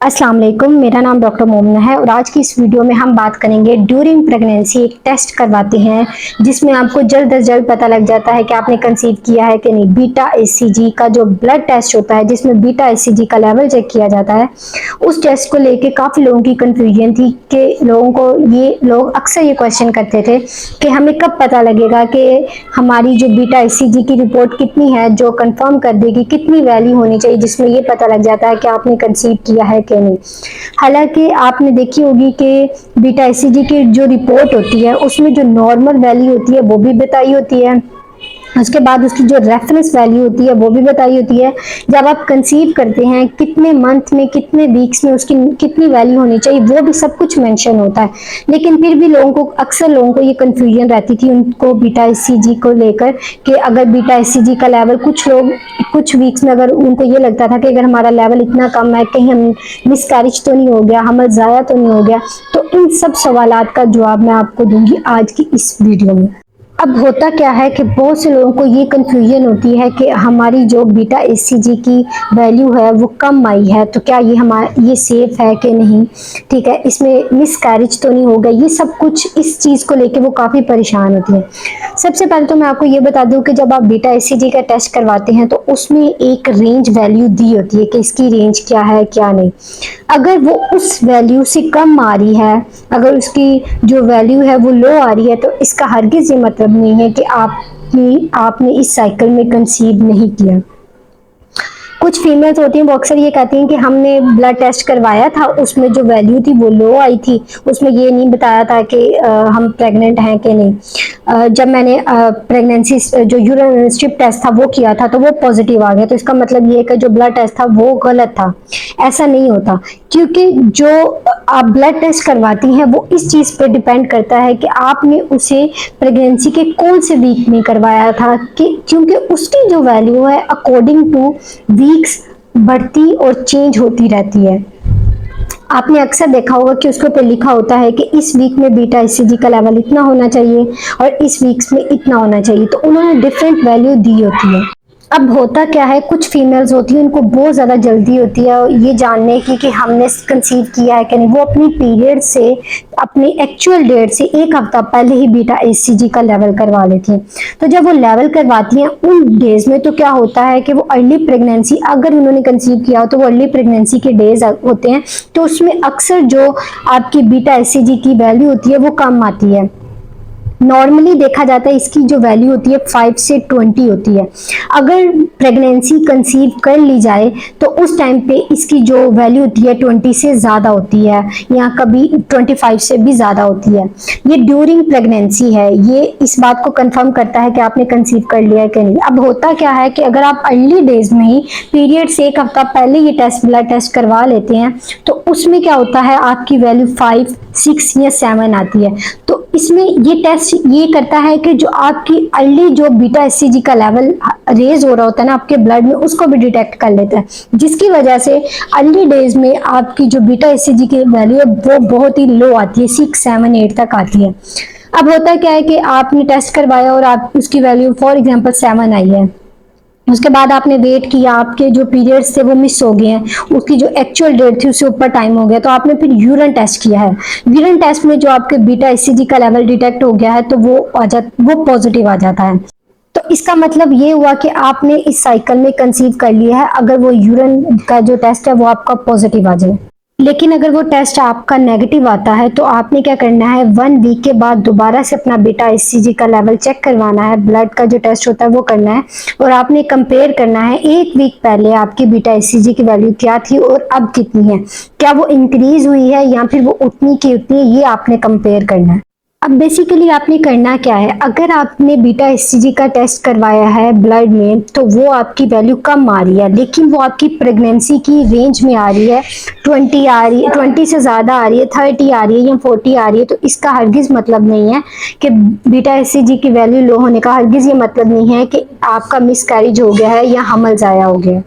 अस्सलाम वालेकुम, मेरा नाम डॉक्टर मोमना है और आज की इस वीडियो में हम बात करेंगे ड्यूरिंग प्रेगनेंसी एक टेस्ट करवाते हैं जिसमें आपको जल्द अज जल्द पता लग जाता है कि आपने कंसीव किया है कि नहीं। बीटा एचसीजी का जो ब्लड टेस्ट होता है जिसमें बीटा एचसीजी का लेवल चेक किया जाता है, उस टेस्ट को लेके काफ़ी लोगों की कंफ्यूजन थी कि लोगों को ये लोग अक्सर ये क्वेश्चन करते थे कि हमें कब पता लगेगा कि हमारी जो बीटा एचसीजी की रिपोर्ट कितनी है जो कंफर्म कर देगी कितनी वैल्यू होनी चाहिए जिसमें ये पता लग जाता है कि आपने कंसीव किया है कि नहीं। हालांकि आपने देखी होगी कि बीटा एचसीजी की जो रिपोर्ट होती है उसमें जो नॉर्मल वैल्यू होती है वो भी बताई होती है, उसके बाद उसकी जो रेफरेंस वैल्यू होती है वो भी बताई होती है। जब आप कंसीव करते हैं कितने मंथ में कितने वीक्स में उसकी कितनी वैल्यू होनी चाहिए वो भी सब कुछ मेंशन होता है। लेकिन फिर भी अक्सर लोगों को ये कंफ्यूजन रहती थी उनको बीटा एचसीजी को लेकर कि अगर बीटा एचसीजी का लेवल कुछ वीक्स में अगर उनको ये लगता था कि अगर हमारा लेवल इतना कम है कहीं हम मिसकैरेज तो नहीं हो गया, हमल ज़ाया तो नहीं हो गया। तो इन सब सवालात का जवाब मैं आपको दूंगी आज की इस वीडियो में। अब होता क्या है कि बहुत से लोगों को ये कंफ्यूजन होती है कि हमारी जो बीटा एचसीजी की वैल्यू है वो कम आई है तो क्या ये सेफ है कि नहीं, ठीक है, इसमें मिसकैरेज तो नहीं होगा। ये सब कुछ इस चीज़ को लेके वो काफ़ी परेशान होती है। सबसे पहले तो मैं आपको ये बता दूं कि जब आप बीटा एचसीजी का टेस्ट करवाते हैं तो उसमें एक रेंज वैल्यू दी होती है कि इसकी रेंज क्या है क्या नहीं। अगर वो उस वैल्यू से कम आ रही है, अगर उसकी जो वैल्यू है वो लो आ रही है तो इसका हरगिज़ ये मतलब नहीं है कि आपने इस साइकिल में कंसीव नहीं किया। कुछ फीमेल्स होती हैं वो अक्सर ये कहती हैं कि हमने ब्लड टेस्ट करवाया था उसमें जो वैल्यू थी वो लो आई थी, उसमें ये नहीं बताया था कि हम प्रेग्नेंट हैं कि नहीं। जब मैंने प्रेगनेंसी जो यूरिन स्ट्रिप टेस्ट था वो किया था तो वो पॉजिटिव आ गया, तो इसका मतलब ये है कि जो ब्लड टेस्ट था वो गलत था। ऐसा नहीं होता, क्योंकि जो आप ब्लड टेस्ट करवाती हैं वो इस चीज़ पे डिपेंड करता है कि आपने उसे प्रेगनेंसी के कौन से वीक में करवाया था, कि क्योंकि उसकी जो वैल्यू है अकॉर्डिंग टू वीक्स बढ़ती और चेंज होती रहती है। आपने अक्सर देखा होगा कि उसके ऊपर लिखा होता है कि इस वीक में बीटा एचसीजी का लेवल इतना होना चाहिए और इस वीक्स में इतना होना चाहिए, तो उन्होंने डिफरेंट वैल्यू दी होती है। अब होता क्या है, कुछ फीमेल्स होती हैं उनको बहुत ज़्यादा जल्दी होती है ये जानने की कि हमने कंसीव किया है कि नहीं। वो अपनी पीरियड से अपनी एक्चुअल डेट से एक हफ्ता पहले ही बीटा एचसीजी का लेवल करवा लेती हैं। तो जब वो लेवल करवाती हैं उन डेज में तो क्या होता है कि वो अर्ली प्रेगनेंसी, अगर उन्होंने कंसीव किया हो तो वो अर्ली प्रेगनेंसी के डेज होते हैं, तो उसमें अक्सर जो आपकी बीटा एचसीजी की वैल्यू होती है वो कम आती है। नॉर्मली देखा जाता है इसकी जो वैल्यू होती है 5 से 20 होती है। अगर प्रेगनेंसी कंसीव कर ली जाए तो उस टाइम पे इसकी जो वैल्यू होती है 20 से ज़्यादा होती है या कभी 25 से भी ज़्यादा होती है। ये ड्यूरिंग प्रेगनेंसी है, ये इस बात को कंफर्म करता है कि आपने कंसीव कर लिया है कि नहीं। अब होता क्या है कि अगर आप अर्ली डेज में ही पीरियड से एक हफ्ता पहले ये ब्लड टेस्ट करवा लेते हैं तो उसमें क्या होता है आपकी वैल्यू 5, 6 या 7 आती है। तो इसमें ये टेस्ट ये करता है कि जो आपकी अर्ली जो बीटा एचसीजी का लेवल रेज हो रहा होता है ना आपके ब्लड में, उसको भी डिटेक्ट कर लेता है, जिसकी वजह से अर्ली डेज में आपकी जो बीटा एचसीजी की वैल्यू है वो बहुत ही लो आती है, 6, 7, 8 तक आती है। अब होता क्या है कि आपने टेस्ट करवाया और आप उसकी वैल्यू फॉर एग्जांपल 7 आई है, उसके बाद आपने वेट किया, आपके जो पीरियड्स थे वो मिस हो गए हैं, उसकी जो एक्चुअल डेट थी उससे ऊपर टाइम हो गया, तो आपने फिर यूरिन टेस्ट किया है। यूरिन टेस्ट में जो आपके बीटा एचसीजी का लेवल डिटेक्ट हो गया है तो वो पॉजिटिव आ जाता है। तो इसका मतलब ये हुआ कि आपने इस साइकिल में कंसीव कर लिया है, अगर वो यूरिन का जो टेस्ट है वो आपका पॉजिटिव आ जाए। लेकिन अगर वो टेस्ट आपका नेगेटिव आता है तो आपने क्या करना है, 1 वीक के बाद दोबारा से अपना बीटा एचसीजी का लेवल चेक करवाना है, ब्लड का जो टेस्ट होता है वो करना है और आपने कंपेयर करना है 1 वीक पहले आपकी बीटा एचसीजी की वैल्यू क्या थी और अब कितनी है, क्या वो इंक्रीज हुई है या फिर वो उतनी की उतनी है, ये आपने कंपेयर करना है। अब बेसिकली आपने करना क्या है, अगर आपने बीटा एचसीजी का टेस्ट करवाया है ब्लड में तो वो आपकी वैल्यू कम आ रही है लेकिन वो आपकी प्रेगनेंसी की रेंज में आ रही है, 20 आ रही है, 20 से ज़्यादा आ रही है, 30 आ रही है या 40 आ रही है, तो इसका हरगिज़ मतलब नहीं है कि बीटा एचसीजी की वैल्यू लो होने का हरगिज़ ये मतलब नहीं है कि आपका मिसकैरेज हो गया है या हमल ज़ाया हो गया।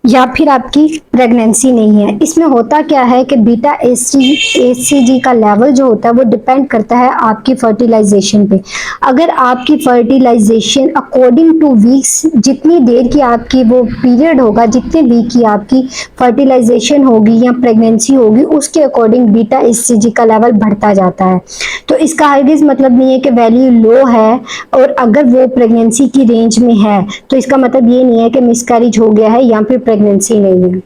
या फिर आपकी प्रेगनेंसी नहीं है। इसमें होता क्या है कि बीटा एचसीजी का लेवल जो होता है वो डिपेंड करता है आपकी फर्टिलाइजेशन पे। अगर आपकी फर्टिलाइजेशन अकॉर्डिंग टू वीक्स, जितनी देर की आपकी वो पीरियड होगा, जितने वीक की आपकी फर्टिलाइजेशन होगी या प्रेगनेंसी होगी, उसके अकॉर्डिंग बीटा एचसीजी का लेवल बढ़ता जाता है। तो इसका हरगिज मतलब नहीं है कि वैल्यू लो है और अगर वो प्रेगनेंसी की रेंज में है तो इसका मतलब ये नहीं है कि मिसकैरेज हो गया है या फिर प्रेगनेंसी नहीं है।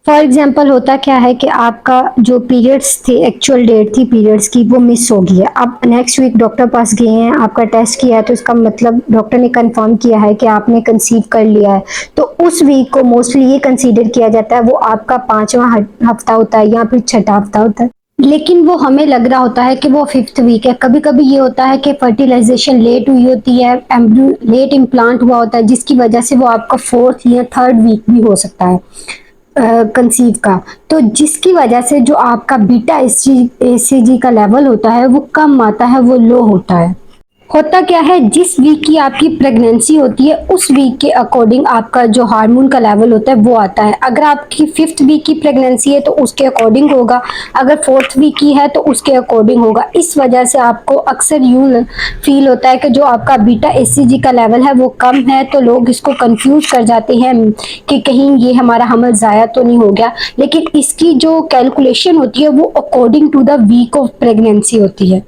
फॉर एग्जाम्पल होता क्या है कि आपका जो पीरियड्स थे, एक्चुअल डेट थी पीरियड्स की, वो मिस हो गई है। अब नेक्स्ट वीक डॉक्टर पास गए हैं, आपका टेस्ट किया है, तो इसका मतलब डॉक्टर ने कंफर्म किया है कि आपने कंसीव कर लिया है। तो उस वीक को मोस्टली ये कंसीडर किया जाता है वो आपका 5वां हफ्ता होता है या फिर 6ठा हफ्ता होता है। लेकिन वो हमें लग रहा होता है कि वो 5th वीक है। कभी कभी ये होता है कि फर्टिलाइजेशन लेट हुई होती है, एम्ब्रियो लेट इम्प्लांट हुआ होता है, जिसकी वजह से वो आपका 4th या 3rd वीक भी हो सकता है कंसीव का। तो जिसकी वजह से जो आपका बीटा एचसीजी का लेवल होता है वो कम आता है, वो लो होता है। होता क्या है, जिस वीक की आपकी प्रेगनेंसी होती है उस वीक के अकॉर्डिंग आपका जो हार्मोन का लेवल होता है वो आता है। अगर आपकी 5th वीक की प्रेगनेंसी है तो उसके अकॉर्डिंग होगा, अगर 4th वीक की है तो उसके अकॉर्डिंग होगा। इस वजह से आपको अक्सर यूं फील होता है कि जो आपका बीटा एचसीजी का लेवल है वो कम है, तो लोग इसको कंफ्यूज कर जाते हैं कि कहीं ये हमारा हमल ज़ाया तो नहीं हो गया। लेकिन इसकी जो कैलकुलेशन होती है वो according to the week of pregnancy होती है।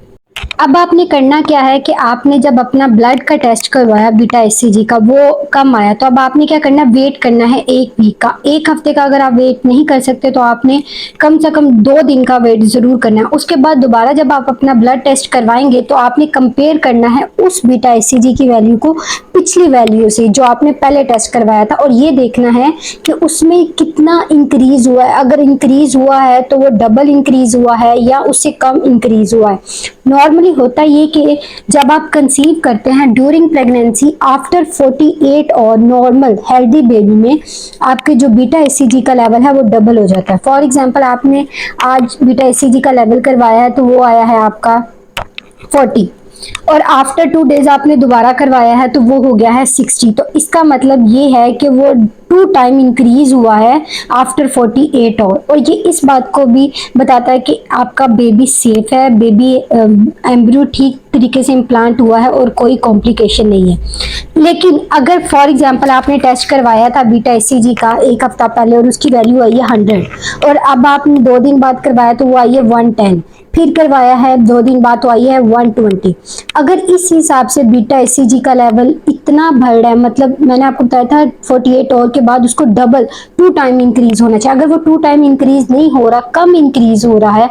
अब आपने करना क्या है कि आपने जब अपना ब्लड का टेस्ट करवाया बीटा एचसीजी का, वो कम आया, तो अब आपने क्या करना है, वेट करना है 1 वीक का। 1 हफ्ते का अगर आप वेट नहीं कर सकते तो आपने कम से कम 2 दिन का वेट जरूर करना है। उसके बाद दोबारा जब आप अपना ब्लड टेस्ट करवाएंगे तो आपने कंपेयर करना है उस बीटा एचसीजी की वैल्यू को पिछली वैल्यू से जो आपने पहले टेस्ट करवाया था, और ये देखना है कि उसमें कितना इंक्रीज हुआ है। अगर इंक्रीज हुआ है तो वो डबल इंक्रीज हुआ है या उससे कम इंक्रीज हुआ है। नॉर्मली होता ये कि जब आप कंसीव करते हैं ड्यूरिंग प्रेगनेंसी आफ्टर 48 और नॉर्मल हेल्दी बेबी में आपके जो बीटा एचसीजी का लेवल है वो डबल हो जाता है। फॉर एग्जांपल आपने आज बीटा एचसीजी का लेवल करवाया है तो वो आया है आपका 40, और आफ्टर 2 डेज आपने दोबारा करवाया है तो वो हो गया है 60। तो इसका मतलब ये है कि वो 2 टाइम इंक्रीज हुआ है आफ्टर 48 और ये इस बात को भी बताता है कि आपका बेबी सेफ है, बेबी एम्ब्रियो ठीक तरीके से इम्प्लांट हुआ है और कोई कॉम्प्लिकेशन नहीं है। लेकिन अगर फॉर एग्जांपल आपने टेस्ट करवाया था बीटा एचसीजी का 1 हफ्ता पहले और उसकी वैल्यू आई है 100, और अब आपने 2 दिन बाद करवाया तो वो आई है 110, फिर करवाया है 2 दिन बाद तो आई है 120। अगर इस हिसाब से बीटा एचसीजी का लेवल इतना बढ़ रहा है, मतलब मैंने आपको बताया था 48 और के बाद उसको डबल 2 टाइम इंक्रीज होना चाहिए। अगर वो 2 टाइम इंक्रीज नहीं हो रहा, कम इंक्रीज हो रहा है,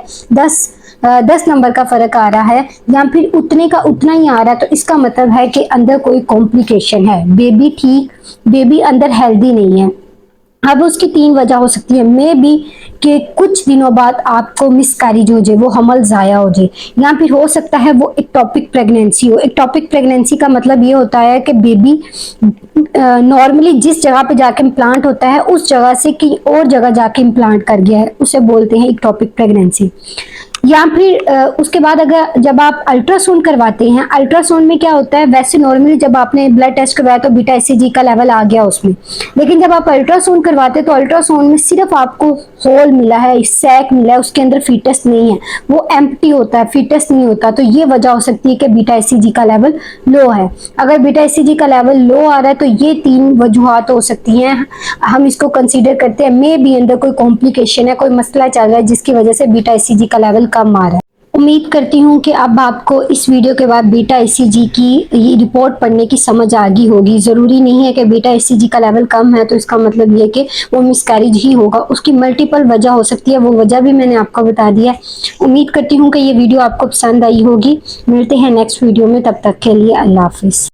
10 नंबर का फर्क आ रहा है या फिर उतने का उतना ही आ रहा है, तो इसका मतलब है कि अंदर कोई कॉम्प्लिकेशन है, बेबी ठीक, बेबी अंदर हेल्दी नहीं है। अब उसकी 3 वजह हो सकती है, मे बी कि कुछ दिनों बाद आपको मिसकैरेज हो जाए, वो हमल ज़ाया हो जाए, या फिर हो सकता है वो एक्टोपिक प्रेगनेंसी हो। एक्टोपिक प्रेगनेंसी का मतलब ये होता है कि बेबी नॉर्मली जिस जगह पे जाके इम्प्लांट होता है उस जगह से कहीं और जगह जाके इम्प्लांट कर गया है, उसे बोलते हैं एक्टोपिक प्रेगनेंसी। या फिर उसके बाद अगर जब आप अल्ट्रासाउंड करवाते हैं, अल्ट्रासाउंड में क्या होता है, वैसे नॉर्मली जब आपने ब्लड टेस्ट करवाया तो बीटा एचसीजी का लेवल आ गया उसमें, लेकिन जब आप अल्ट्रासाउंड करवाते हैं तो अल्ट्रासाउंड में सिर्फ आपको होल मिला है, सैक मिला है, उसके अंदर फीटस नहीं है, वो एम्प्टी होता है, फीटस नहीं होता। तो ये वजह हो सकती है कि बीटा एचसीजी का लेवल लो है। अगर बीटा एचसीजी का लेवल लो आ रहा है तो ये 3 वजूहात हो सकती हैं, हम इसको कंसीडर करते हैं मे बी अंदर कोई कॉम्प्लिकेशन है, कोई मसला चल रहा है जिसकी वजह से बीटा एचसीजी का लेवल कम आ रहा है। उम्मीद करती हूँ कि अब आपको इस वीडियो के बाद बीटा एचसीजी की ये रिपोर्ट पढ़ने की समझ आ गई होगी। ज़रूरी नहीं है कि बीटा एचसीजी का लेवल कम है तो इसका मतलब ये कि वो मिसकैरेज ही होगा, उसकी मल्टीपल वजह हो सकती है, वो वजह भी मैंने आपको बता दिया है। उम्मीद करती हूँ कि ये वीडियो आपको पसंद आई होगी। मिलते हैं नेक्स्ट वीडियो में, तब तक के लिए अल्लाह हाफिज़।